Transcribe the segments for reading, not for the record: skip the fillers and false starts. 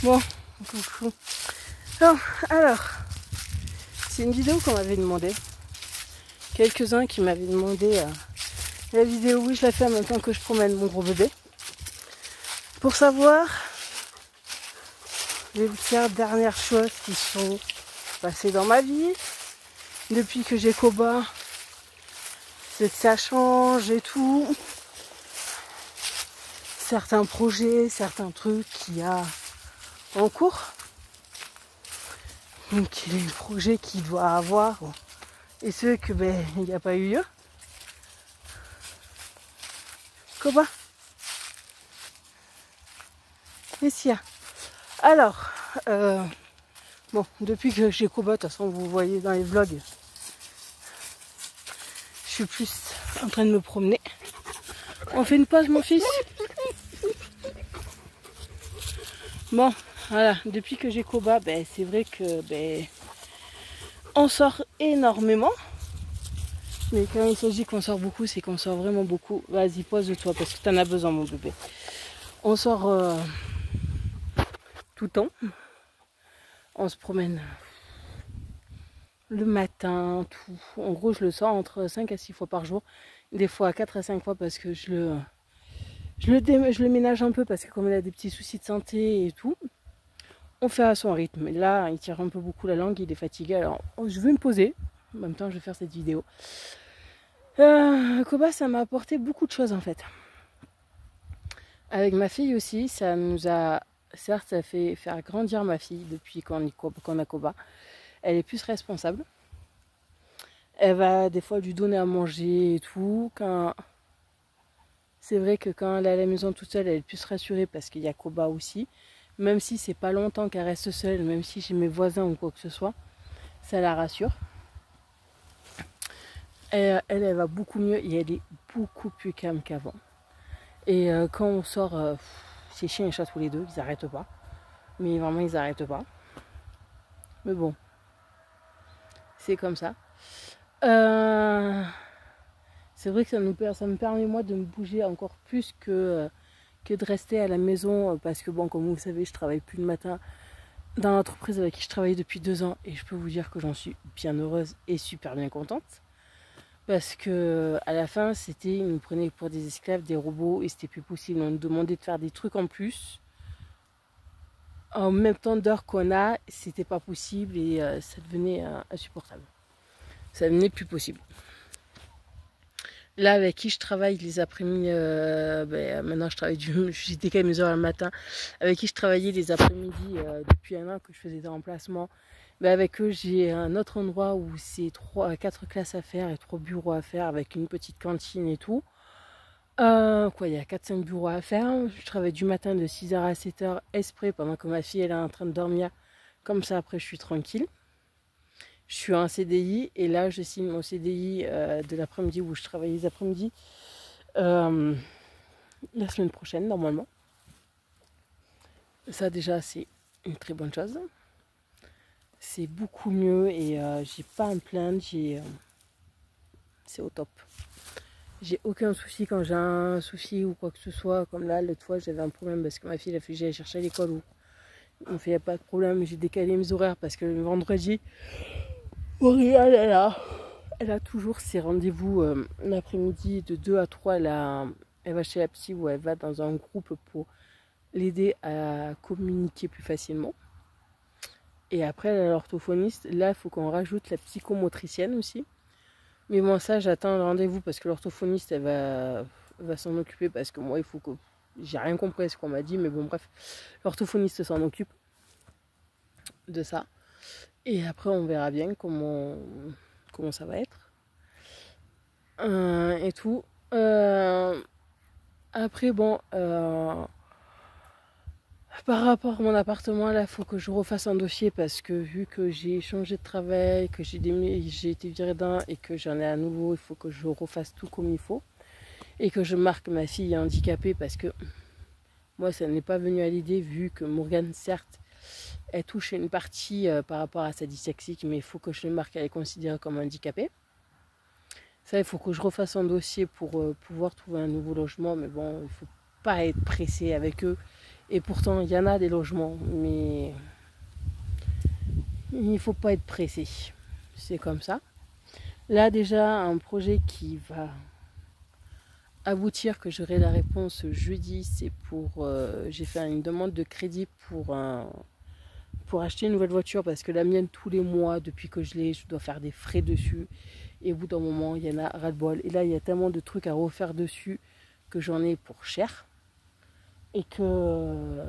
Bon, coucou. Alors, c'est une vidéo qu'on m'avait demandé. Quelques-uns qui m'avaient demandé la vidéo, oui, je la fais en même temps que je promène mon gros bébé. Pour savoir les dernières choses qui sont passées dans ma vie. Depuis que j'ai Koba, ça change et tout. Certains projets, certains trucs qu'il y a en cours. Donc les projets qu'il doit avoir et ceux que il n'y a pas eu lieu. Koba, qu'est-ce qu'il y a? Alors, bon, depuis que j'ai Koba, de toute façon vous voyez dans les vlogs, je suis plus en train de me promener. On fait une pause mon fils? Bon, voilà, depuis que j'ai Koba, c'est vrai que on sort énormément. Mais quand il s'agit qu'on sort beaucoup, c'est qu'on sort vraiment beaucoup. Vas-y, pose-toi parce que tu en as besoin mon bébé. On sort tout le temps. On se promène le matin, tout. En gros, je le sors entre 5 à 6 fois par jour. Des fois 4 à 5 fois parce que je le ménage un peu parce que comme il a des petits soucis de santé et tout, on fait à son rythme. Là, il tire un peu beaucoup la langue, il est fatigué. Alors, je vais me poser. En même temps, je vais faire cette vidéo. Koba, ça m'a apporté beaucoup de choses en fait. Avec ma fille aussi, ça nous a... Certes, ça fait faire grandir ma fille depuis qu'on a Koba. Elle est plus responsable. Elle va des fois lui donner à manger et tout. C'est vrai que quand elle est à la maison toute seule, elle est plus rassurée parce qu'il y a Koba aussi. Même si c'est pas longtemps qu'elle reste seule, même si j'ai mes voisins ou quoi que ce soit, ça la rassure. Elle va beaucoup mieux et elle est beaucoup plus calme qu'avant. Et quand on sort, ces chiens et chats tous les deux, ils n'arrêtent pas. Mais vraiment, ils n'arrêtent pas. Mais bon, c'est comme ça. C'est vrai que ça me permet moi de me bouger encore plus que de rester à la maison. Parce que bon, comme vous le savez, je travaille plus le matin dans l'entreprise avec qui je travaille depuis 2 ans. Et je peux vous dire que j'en suis bien heureuse et super bien contente. Parce que à la fin, ils nous prenaient pour des esclaves, des robots, et c'était plus possible. On nous demandait de faire des trucs en plus. En même temps d'heures qu'on a, c'était pas possible et ça devenait insupportable. Ça devenait plus possible. Là, avec qui je travaille les après-midi, maintenant je travaille j'ai décalé mes heures le matin. Avec qui je travaillais les après-midi depuis 1 an que je faisais des remplacements. Avec eux, j'ai un autre endroit où c'est 4 classes à faire et 3 bureaux à faire avec une petite cantine et tout. Il y a 4-5 bureaux à faire. Je travaille du matin de 6h à 7h exprès pendant que ma fille elle est en train de dormir. Comme ça, après, je suis tranquille. Je suis en CDI et là, je signe mon CDI de l'après-midi où je travaille les après-midi la semaine prochaine, normalement. Ça, déjà, c'est une très bonne chose. C'est beaucoup mieux et j'ai pas à me plaindre. C'est au top. J'ai aucun souci quand j'ai un souci ou quoi que ce soit. Comme là, l'autre fois, j'avais un problème parce que ma fille a fait que j'allais chercher à l'école. On fait, il n'y a pas de problème. J'ai décalé mes horaires parce que le vendredi, Auréal, elle a toujours ses rendez-vous l'après-midi de 2 à 3. Elle va chez la psy ou elle va dans un groupe pour l'aider à communiquer plus facilement. Et après, l'orthophoniste, là, il faut qu'on rajoute la psychomotricienne aussi. Mais bon, ça, j'attends le rendez-vous parce que l'orthophoniste, elle va s'en occuper parce que moi, il faut que... J'ai rien compris à ce qu'on m'a dit, mais bon, bref. L'orthophoniste s'en occupe de ça. Et après, on verra bien comment ça va être. Et tout. Après, bon... Par rapport à mon appartement, là, il faut que je refasse un dossier parce que vu que j'ai changé de travail, que j'ai été virée d'un et que j'en ai à nouveau, il faut que je refasse tout comme il faut. Et que je marque ma fille handicapée parce que moi, ça n'est pas venu à l'idée vu que Morgane, certes, elle touche une partie par rapport à sa dyslexie, mais il faut que je le marque, elle est considérée comme handicapée. Ça, il faut que je refasse un dossier pour pouvoir trouver un nouveau logement, mais bon, il ne faut pas être pressé avec eux. Et pourtant, il y en a des logements, mais il ne faut pas être pressé. C'est comme ça. Là, déjà, un projet qui va aboutir, que j'aurai la réponse jeudi, c'est pour... j'ai fait une demande de crédit pour acheter une nouvelle voiture parce que la mienne, tous les mois, depuis que je l'ai, je dois faire des frais dessus. Et au bout d'un moment, il y en a ras-le-bol. Et là, il y a tellement de trucs à refaire dessus que j'en ai pour cher. Et que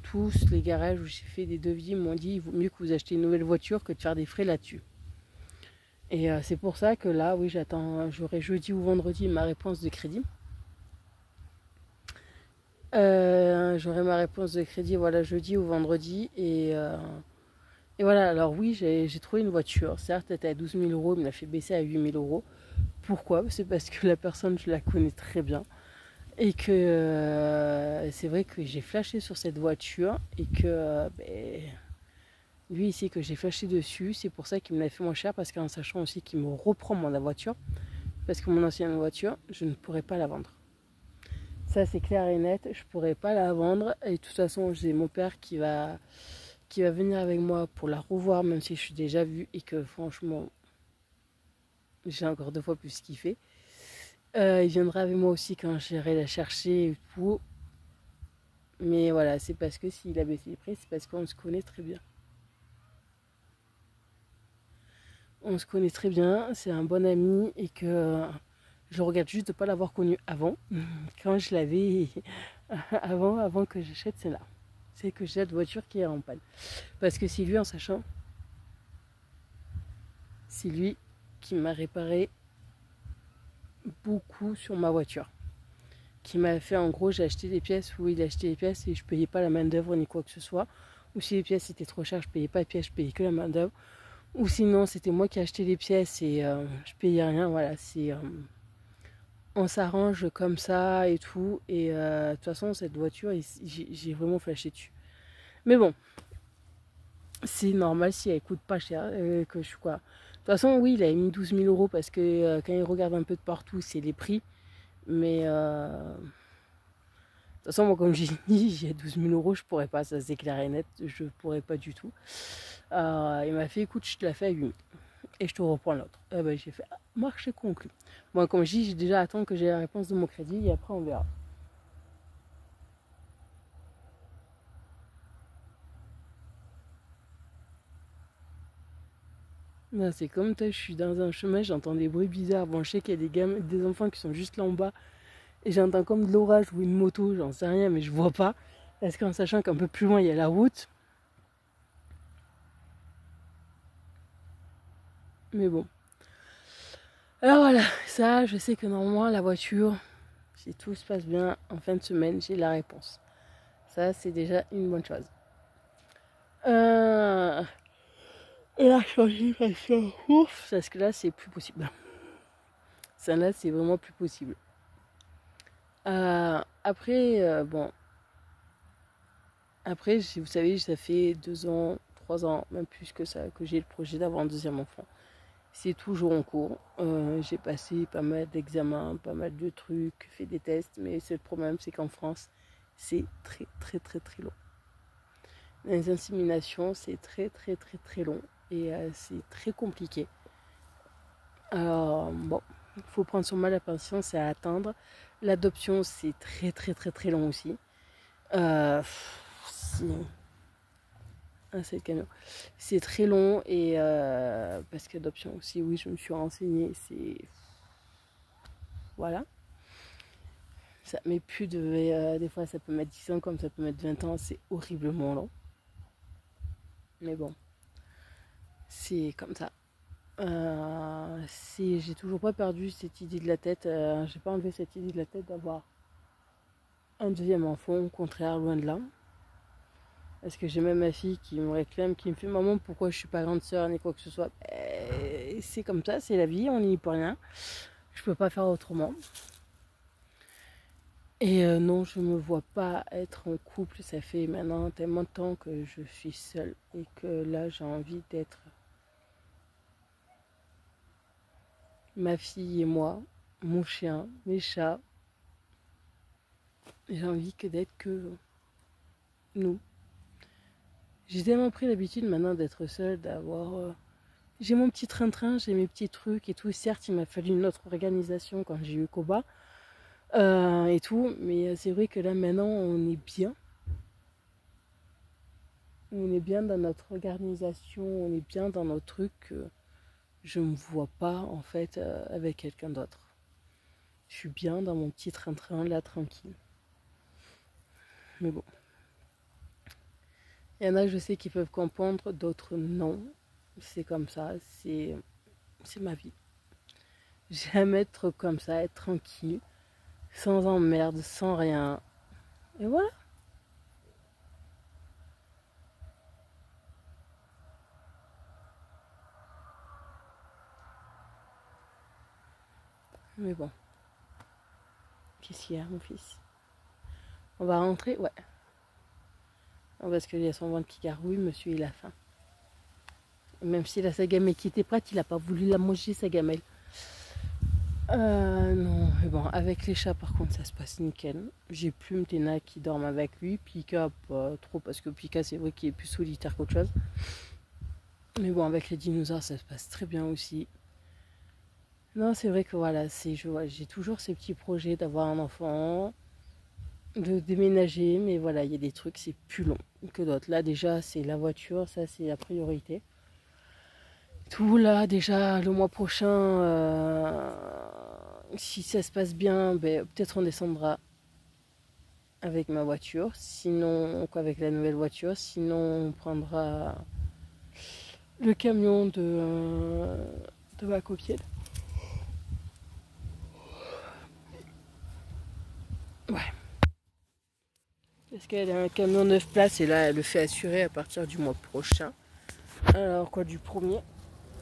tous les garages où j'ai fait des devis m'ont dit il vaut mieux que vous achetiez une nouvelle voiture que de faire des frais là-dessus. Et c'est pour ça que là, oui, j'aurai jeudi ou vendredi ma réponse de crédit. J'aurai ma réponse de crédit, voilà, jeudi ou vendredi. Et voilà, alors oui, j'ai trouvé une voiture. Certes, elle était à 12 000 euros, il me l'a fait baisser à 8 000 euros. Pourquoi? C'est parce que la personne, je la connais très bien. Et que c'est vrai que j'ai flashé sur cette voiture et que lui ici que j'ai flashé dessus, c'est pour ça qu'il me l'a fait moins cher parce qu'en sachant aussi qu'il me reprend la voiture, parce que mon ancienne voiture, je ne pourrais pas la vendre. Ça c'est clair et net, je ne pourrais pas la vendre et de toute façon j'ai mon père qui va venir avec moi pour la revoir même si je suis déjà vue et que franchement j'ai encore 2 fois plus kiffé. Il viendra avec moi aussi quand j'irai la chercher et tout. Mais voilà, c'est parce que s'il a baissé les prix, c'est parce qu'on se connaît très bien. On se connaît très bien, c'est un bon ami et que je regrette juste de ne pas l'avoir connu avant. Quand je l'avais avant que j'achète celle-là. C'est que j'ai cette voiture qui est en panne. Parce que c'est lui, en sachant, c'est lui qui m'a réparé beaucoup sur ma voiture. Qui m'a fait, en gros, j'ai acheté des pièces où il a acheté les pièces et je ne payais pas la main d'œuvre ni quoi que ce soit. Ou si les pièces étaient trop chères, je ne payais pas les pièces, je payais que la main d'œuvre. Ou sinon, c'était moi qui achetais les pièces et je payais rien. Voilà, on s'arrange comme ça et tout. Et de toute façon, cette voiture, j'ai vraiment flashé dessus. Mais bon, c'est normal si elle coûte pas cher. Que je quoi. De toute façon, oui, il a mis 12 000 euros parce que quand il regarde un peu de partout, c'est les prix. Mais de toute façon, moi, comme j'ai dit, j'ai 12 000 euros, je pourrais pas, ça c'est clair et net, je pourrais pas du tout. Il m'a fait, écoute, je te la fais à 8 000 et je te reprends l'autre. J'ai fait, marché conclu. Bon, comme je dis, j'ai déjà attendu que j'ai la réponse de mon crédit et après on verra. C'est comme toi, je suis dans un chemin, j'entends des bruits bizarres. Bon, je sais qu'il y a des enfants qui sont juste là en bas et j'entends comme de l'orage ou une moto, j'en sais rien, mais je vois pas. Parce qu'en sachant qu'un peu plus loin, il y a la route. Mais bon. Alors voilà, ça, je sais que normalement, la voiture, si tout se passe bien, en fin de semaine, j'ai la réponse. Ça, c'est déjà une bonne chose. Et la changement, ouf, parce que là, c'est plus possible. Ça, là, c'est vraiment plus possible. Après, bon. Après, vous savez, ça fait 2 ans, 3 ans, même plus que ça, que j'ai le projet d'avoir un deuxième enfant. C'est toujours en cours. J'ai passé pas mal d'examens, pas mal de trucs, fait des tests, mais le problème, c'est qu'en France, c'est très, très, très, très long. Les inséminations, c'est très, très, très, très long et c'est très compliqué. Alors, bon, il faut prendre son mal à patience et à attendre. L'adoption, c'est très, très, très, très long aussi. C'est le camion. C'est très long et parce qu'adoption aussi, oui, je me suis renseignée, c'est voilà. Ça met plus de des fois ça peut mettre 10 ans comme ça peut mettre 20 ans, c'est horriblement long. Mais bon, c'est comme ça. J'ai toujours pas perdu cette idée de la tête, j'ai pas enlevé cette idée de la tête d'avoir un deuxième enfant, au contraire, loin de là. Parce que j'ai même ma fille qui me réclame, qui me fait maman pourquoi je suis pas grande sœur ni quoi que ce soit. C'est comme ça, c'est la vie, on n'y peut rien. Je peux pas faire autrement. Et non, je me vois pas être en couple. Ça fait maintenant tellement de temps que je suis seule et que là j'ai envie d'être ma fille et moi, mon chien, mes chats. J'ai envie que d'être que nous. J'ai tellement pris l'habitude maintenant d'être seule, d'avoir... J'ai mon petit train-train, j'ai mes petits trucs et tout. Certes, il m'a fallu une autre organisation quand j'ai eu Koba et tout. Mais c'est vrai que là, maintenant, on est bien. On est bien dans notre organisation, on est bien dans nos trucs. Je ne me vois pas, en fait, avec quelqu'un d'autre. Je suis bien dans mon petit train-train, là, tranquille. Mais bon. Il y en a, je sais, qui peuvent comprendre, d'autres non. C'est comme ça, c'est ma vie. J'aime être comme ça, être tranquille, sans emmerde, sans rien. Et voilà. Mais bon. Qu'est-ce qu'il y a, mon fils? On va rentrer? Ouais. Non, parce qu'il y a son ventre qui gargouille, monsieur, il a faim. Même s'il a sa gamelle qui était prête, il n'a pas voulu la manger, sa gamelle. Non, mais bon, avec les chats, par contre, ça se passe nickel. J'ai Plume, Téna qui dorment avec lui. Pika, pas trop, parce que Pika, c'est vrai qu'il est plus solitaire qu'autre chose. Mais bon, avec les dinosaures, ça se passe très bien aussi. Non, c'est vrai que voilà, j'ai toujours ces petits projets d'avoir un enfant, de déménager, mais voilà, il y a des trucs, c'est plus long que d'autres. Là, déjà, c'est la voiture, ça, c'est la priorité. Tout là, déjà, le mois prochain, si ça se passe bien, ben, peut-être on descendra avec ma voiture. Sinon, quoi, avec la nouvelle voiture. Sinon, on prendra le camion de ma copine. Ouais. Parce qu'elle a un camion 9 places et là, elle le fait assurer à partir du mois prochain. Alors, quoi, du 1er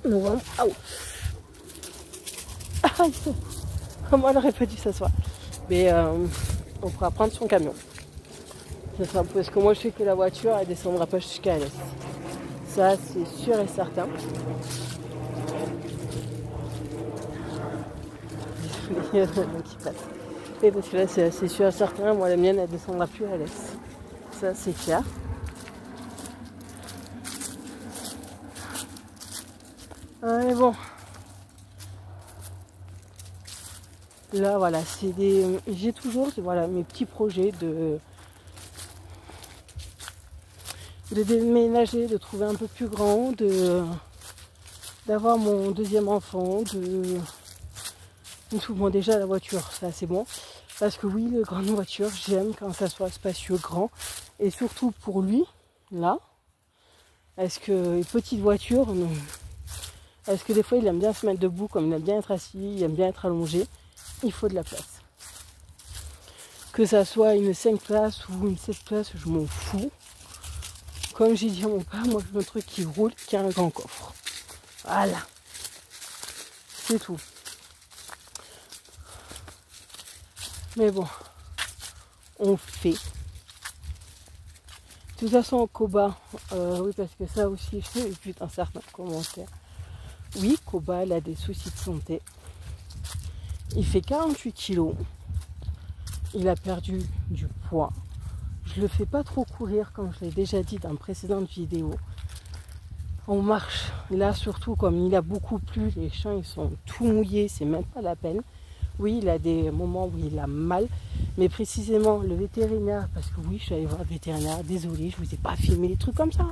novembre. Ah ouais. Ah, moi, elle n'aurait pas dû s'asseoir. Mais on pourra prendre son camion. Ça sera, parce que moi, je sais que la voiture, elle descendra pas jusqu'à l'est. Ça, c'est sûr et certain. Il y a qui passe. Et parce que là, c'est sûr et certain. Moi, la mienne, elle descendra plus à l'est. Ça, c'est clair. Mais bon. Là, voilà, j'ai toujours voilà, mes petits projets de déménager, de trouver un peu plus grand, d'avoir mon deuxième enfant, bon, déjà la voiture, ça c'est bon. Parce que oui, les grandes voitures, j'aime quand ça soit spacieux, grand. Et surtout pour lui, là. Est-ce que les petites voitures, est-ce que des fois il aime bien se mettre debout, comme il aime bien être assis, il aime bien être allongé. Il faut de la place. Que ça soit une 5 places ou une 7 places, je m'en fous. Comme j'ai dit à mon père, moi je veux un truc qui roule, qui a un grand coffre. Voilà. C'est tout. Mais bon, on fait. De toute façon, Koba, oui, parce que ça aussi, je sais, vu dans certains commentaires. Oui, Koba, elle a des soucis de santé. Il fait 48 kilos. Il a perdu du poids. Je le fais pas trop courir, comme je l'ai déjà dit dans une précédente vidéo. On marche. Là, surtout, comme il a beaucoup plu, les champs, ils sont tout mouillés, c'est même pas la peine. Oui, il a des moments où il a mal. Mais précisément, le vétérinaire, parce que oui, je suis allée voir le vétérinaire, désolée, je vous ai pas filmé les trucs comme ça.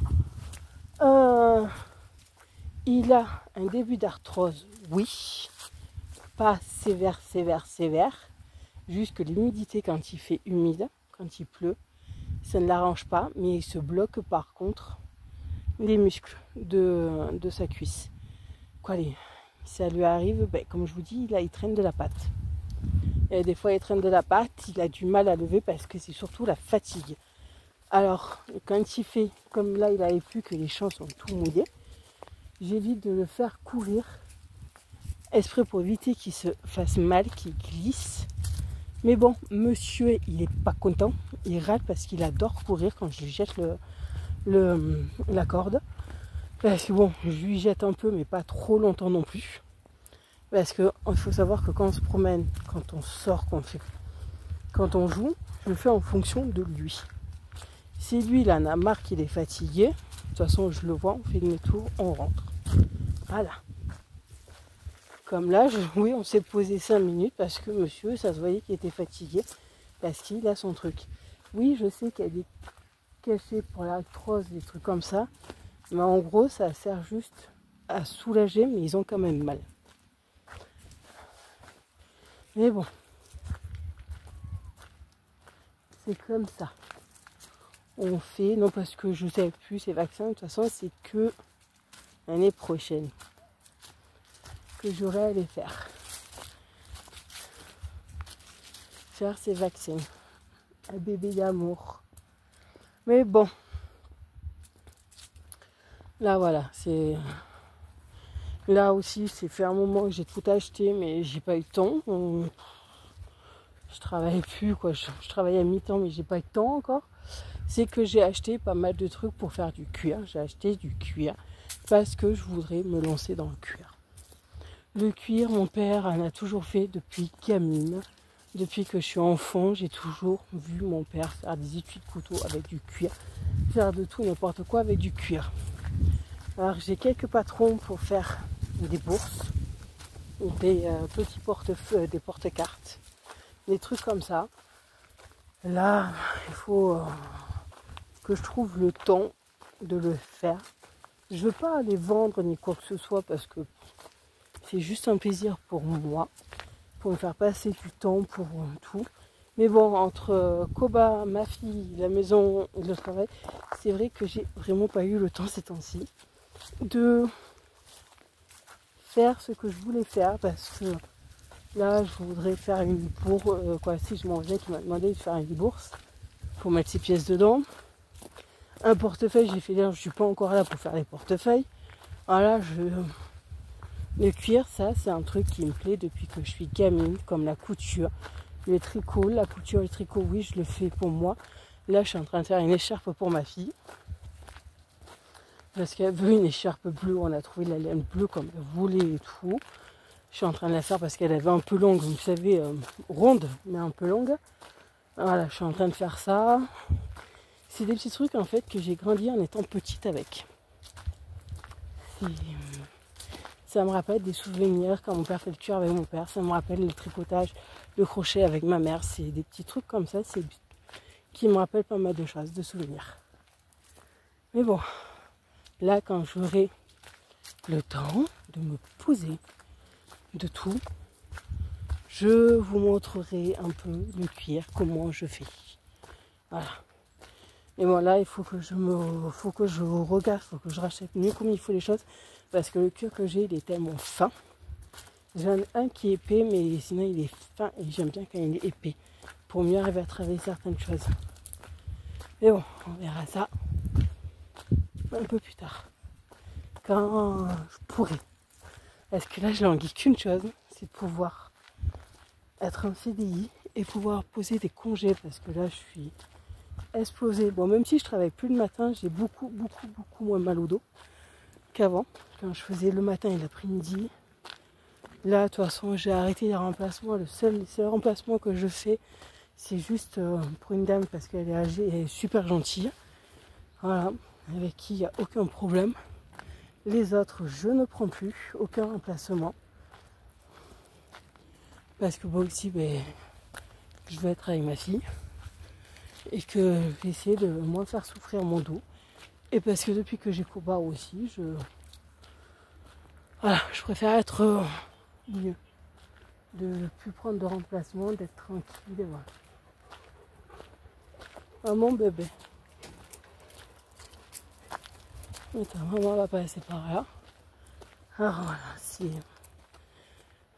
Il a un début d'arthrose, oui. Pas sévère. Juste que l'humidité, quand il fait humide, quand il pleut, ça ne l'arrange pas. Mais il se bloque par contre les muscles de sa cuisse. Quoi, ça lui arrive, ben, comme je vous dis, là, il traîne de la patte. Et des fois, il traîne de la patte, il a du mal à lever parce que c'est surtout la fatigue. Alors, quand il fait, comme là, il avait plu que les champs sont tout mouillés, j'évite de le faire courir, exprès pour éviter qu'il se fasse mal, qu'il glisse. Mais bon, monsieur, il n'est pas content, il râle parce qu'il adore courir quand je lui jette la corde. Parce que bon, je lui jette un peu, mais pas trop longtemps non plus. Parce qu'il faut savoir que quand on se promène, quand on sort, quand on joue, je le fais en fonction de lui. Si lui, il en a marre, qu'il est fatigué, de toute façon, je le vois, on fait demi-tour, on rentre. Voilà. Comme là, oui, on s'est posé 5 minutes parce que monsieur, ça se voyait qu'il était fatigué parce qu'il a son truc. Oui, je sais qu'il y a des cachets pour l'arthrose, des trucs comme ça, mais en gros, ça sert juste à soulager, mais ils ont quand même mal. Mais bon, c'est comme ça. On fait, non parce que je ne sais plus ces vaccins, de toute façon, c'est que l'année prochaine que j'aurai à les faire. Faire ces vaccins. Un bébé d'amour. Mais bon. Là, voilà, c'est... Là aussi, c'est fait un moment que j'ai tout acheté, mais j'ai pas eu le temps. Je travaillais plus, quoi. Je travaillais à mi-temps, mais j'ai pas eu le temps encore. C'est que j'ai acheté pas mal de trucs pour faire du cuir. J'ai acheté du cuir parce que je voudrais me lancer dans le cuir. Le cuir, mon père en a toujours fait depuis gamine. Depuis que je suis enfant, j'ai toujours vu mon père faire des étuis de couteau avec du cuir. Faire de tout, n'importe quoi avec du cuir. Alors j'ai quelques patrons pour faire des bourses, des petits portefeuilles, des porte-cartes, des trucs comme ça. Là, il faut que je trouve le temps de le faire. Je ne veux pas les vendre ni quoi que ce soit parce que c'est juste un plaisir pour moi, pour me faire passer du temps, pour tout. Mais bon, entre Koba, ma fille, la maison et le travail, c'est vrai que j'ai vraiment pas eu le temps ces temps-ci de faire ce que je voulais faire parce que là, je voudrais faire une bourse, si je m'en viens, qui m'a demandé de faire une bourse pour mettre ses pièces dedans. Un portefeuille, j'ai fait dire, je suis pas encore là pour faire les portefeuilles. Voilà, le cuir, ça, c'est un truc qui me plaît depuis que je suis gamine, comme la couture, le tricot, la couture, le tricot, oui, je le fais pour moi. Là, je suis en train de faire une écharpe pour ma fille. Parce qu'elle veut une écharpe bleue, on a trouvé la laine bleue comme elle voulait et tout. Je suis en train de la faire parce qu'elle avait un peu longue, vous savez, ronde, mais un peu longue. Voilà, je suis en train de faire ça. C'est des petits trucs en fait que j'ai grandi en étant petite avec. Ça me rappelle des souvenirs quand mon père fait le cuir avec mon père. Ça me rappelle le tricotage, le crochet avec ma mère. C'est des petits trucs comme ça qui me rappellent pas mal de choses, de souvenirs. Mais bon, là quand j'aurai le temps de me poser de tout, je vous montrerai un peu le cuir, comment je fais. Voilà. Et bon là, il faut que je regarde, il faut que je rachète mieux comme il faut les choses. Parce que le cuir que j'ai, il est tellement fin. J'en ai un qui est épais, mais sinon il est fin et j'aime bien quand il est épais. Pour mieux arriver à travailler certaines choses. Mais bon, on verra ça un peu plus tard. Quand je pourrai. Parce que là, je languis qu'une chose, c'est de pouvoir être en CDI et pouvoir poser des congés. Parce que là, je suis explosée. Bon, même si je travaille plus le matin, j'ai beaucoup moins mal au dos qu'avant. Quand je faisais le matin et l'après-midi. Là, de toute façon, j'ai arrêté les remplacements. Le seul remplacement que je fais, c'est juste pour une dame parce qu'elle est âgée et super gentille. Voilà, avec qui il n'y a aucun problème. Les autres, je ne prends plus aucun remplacement. Parce que moi aussi, je veux être avec ma fille. Et que je vais essayer de moins faire souffrir mon dos. Et parce que depuis que j'ai Koba aussi, je préfère être mieux. De ne plus prendre de remplacement, d'être tranquille. Et voilà. Ah, mon bébé. Attends, maman va passer par là. Alors voilà,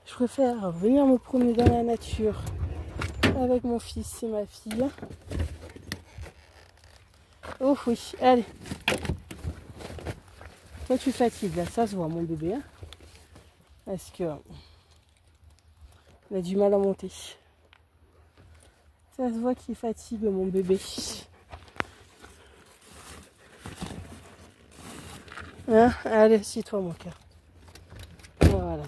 je préfère venir me promener dans la nature avec mon fils et ma fille. Oh oui, allez. Toi tu fatigues là, ça se voit mon bébé. Hein, parce que il a du mal à monter. Ça se voit qu'il fatigue mon bébé. Hein, allez, assieds-toi mon cœur. Voilà.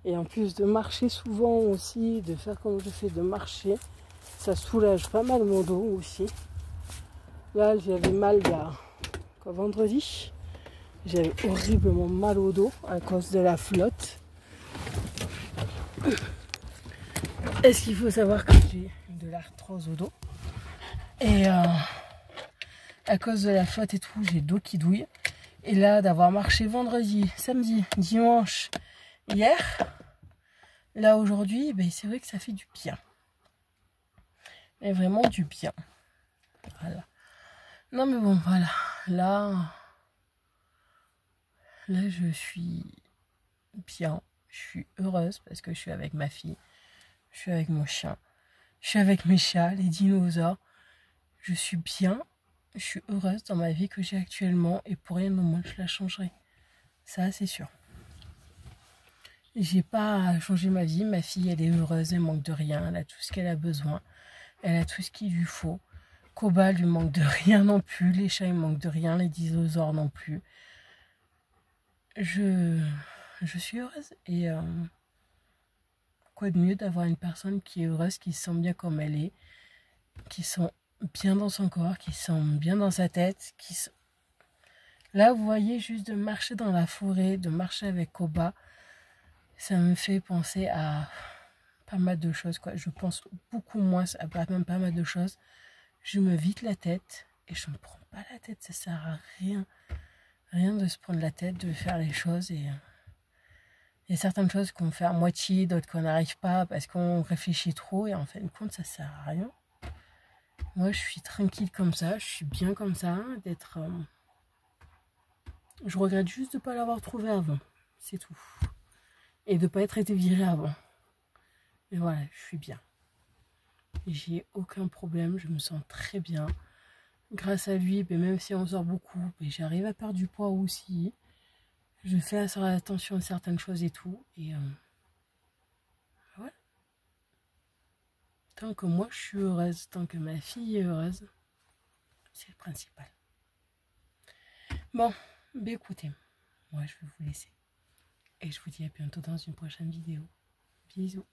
Et en plus de marcher souvent aussi, de faire comme je fais, de marcher, ça soulage pas mal mon dos aussi. Là, j'avais mal il y a vendredi. J'avais horriblement mal au dos à cause de la flotte. Est-ce qu'il faut savoir que j'ai de l'arthrose au dos. Et à cause de la flotte et tout, j'ai le dos qui douille. Et là, d'avoir marché vendredi, samedi, dimanche, hier, là aujourd'hui, ben, c'est vrai que ça fait du bien. Mais vraiment du bien. Voilà. Non mais bon, voilà. Là, je suis bien. Je suis heureuse parce que je suis avec ma fille. Je suis avec mon chien. Je suis avec mes chats, les dinosaures. Je suis bien. Je suis heureuse dans ma vie que j'ai actuellement et pour rien au monde je la changerai. Ça, c'est sûr. J'ai pas changé ma vie. Ma fille, elle est heureuse, elle manque de rien. Elle a tout ce qu'elle a besoin. Elle a tout ce qu'il lui faut. Koba lui manque de rien non plus. Les chats, ils manquent de rien. Les dinosaures non plus. Je suis heureuse. Et quoi de mieux d'avoir une personne qui est heureuse, qui se sent bien comme elle est, qui se sent bien dans son corps, qui se sent bien dans sa tête. Là, vous voyez, juste de marcher dans la forêt, de marcher avec Koba, ça me fait penser à pas mal de choses, quoi. Je pense beaucoup moins à même pas mal de choses. Je me vide la tête et je me prends pas la tête. Ça sert à rien. Rien de se prendre la tête, de faire les choses. Et il y a certaines choses qu'on fait à moitié, d'autres qu'on n'arrive pas parce qu'on réfléchit trop. Et en fin de compte, ça sert à rien. Moi, je suis tranquille comme ça. Je suis bien comme ça. D'être... Je regrette juste de ne pas l'avoir trouvé avant. C'est tout. Et de ne pas être été virée avant. Mais voilà, je suis bien. J'ai aucun problème, je me sens très bien. Grâce à lui, ben même si on sort beaucoup, ben j'arrive à perdre du poids aussi. Je fais attention à certaines choses et tout. Et voilà. Tant que moi je suis heureuse, tant que ma fille est heureuse, c'est le principal. Bon, ben écoutez, moi je vais vous laisser. Et je vous dis à bientôt dans une prochaine vidéo. Bisous.